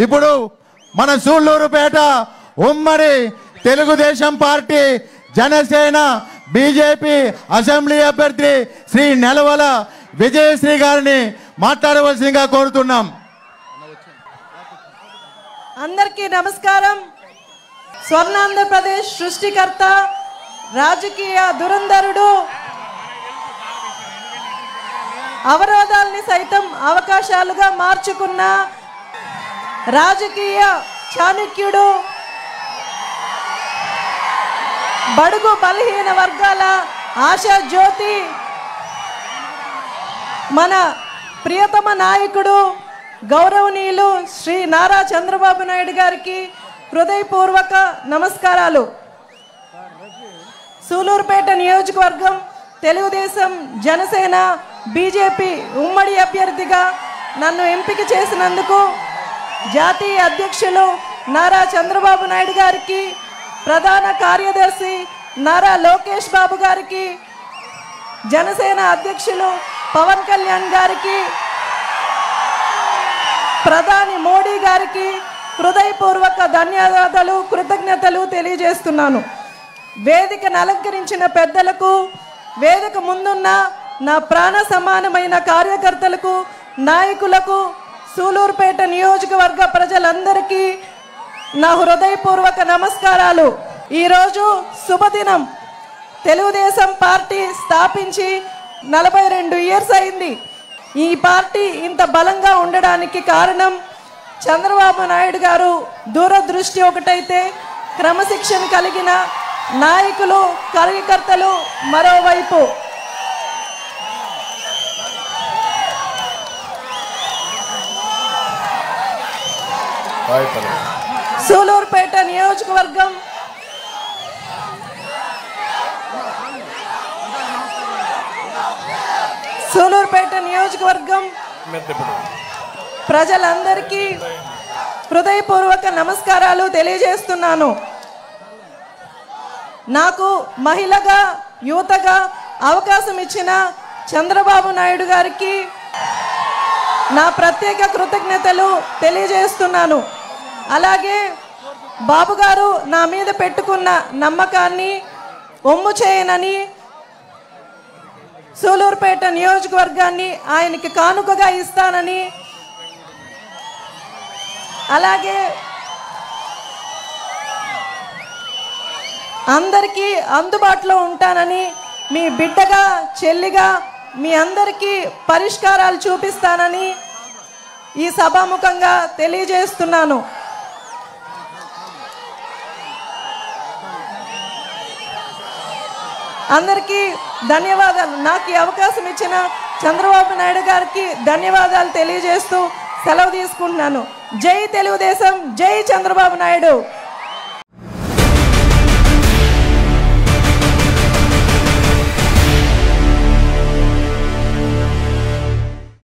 ఇప్పుడు మన సూళ్లూరుపేట ఉమ్మడి Telugu Desam party Janasena BJP assembly అభ్యర్థి శ్రీ నెలవల విజయశ్రీ గారిని మాట్లాడవలసిందిగా కోరుతున్నాం. అందరికీ నమస్కారం. స్వర్ణాంధ్రప్రదేశ్ సృష్టికర్త, రాజకీయ దురంధరుడు, అవరోధాల్ని సైతం అవకాశాలుగా మార్చుకున్న రాజకీయ చాణక్యుడు, బడుగు బలహీన వర్గాల ఆశా జ్యోతి, మన ప్రియతమ నాయకుడు గౌరవనీయులు శ్రీ నారా చంద్రబాబు నాయుడు గారికి హృదయపూర్వక నమస్కారాలు. సూలూరుపేట నియోజకవర్గం తెలుగుదేశం జనసేన బీజేపీ ఉమ్మడి అభ్యర్థిగా నన్ను ఎంపిక చేసినందుకు జాతీయ అధ్యక్షులు నారా చంద్రబాబు నాయుడు గారికి, ప్రధాన కార్యదర్శి నారా లోకేష్ బాబు గారికి, జనసేన అధ్యక్షులు పవన్ కళ్యాణ్ గారికి, ప్రధాని మోడీ గారికి హృదయపూర్వక ధన్యవాదాలు, కృతజ్ఞతలు తెలియజేస్తున్నాను. వేదికను అలంకరించిన పెద్దలకు, వేదిక ముందున్న నా ప్రాణ సమానమైన కార్యకర్తలకు, నాయకులకు, సూలూరుపేట నియోజకవర్గ ప్రజలందరికీ నా హృదయపూర్వక నమస్కారాలు. ఈరోజు శుభదినం. తెలుగుదేశం పార్టీ స్థాపించి 42 ఇయర్స్ అయింది. ఈ పార్టీ ఇంత బలంగా ఉండడానికి కారణం చంద్రబాబు నాయుడు గారు దూరదృష్టి ఒకటైతే, క్రమశిక్షణ కలిగిన నాయకులు, కార్యకర్తలు మరోవైపు. సూలూరుపేట నియోజకవర్గం ప్రజలందరికీ హృదయపూర్వక నమస్కారాలు తెలియజేస్తున్నాను. నాకు మహిళగా, యువతగా అవకాశం ఇచ్చిన చంద్రబాబు నాయుడు గారికి నా ప్రత్యేక కృతజ్ఞతలు తెలియజేస్తున్నాను. అలాగే బాబు గారు నా మీద పెట్టుకున్న నమ్మకాన్ని ఒమ్ము చేయనని, సూలూరుపేట నియోజకవర్గాన్ని ఆయనకి కానుకగా ఇస్తానని, అలాగే అందరికీ అందుబాటులో ఉంటానని, మీ బిడ్డగా, చెల్లిగా మీ అందరికీ పరిష్కారాలు చూపిస్తానని ఈ సభాముఖంగా తెలియజేస్తున్నాను. అందరికీ ధన్యవాదాలు. నాకు ఈ అవకాశం ఇచ్చిన చంద్రబాబు నాయుడు గారికి ధన్యవాదాలు తెలియజేస్తూ సెలవు తీసుకుంటున్నాను. జై తెలుగుదేశం, జై చంద్రబాబు నాయుడు.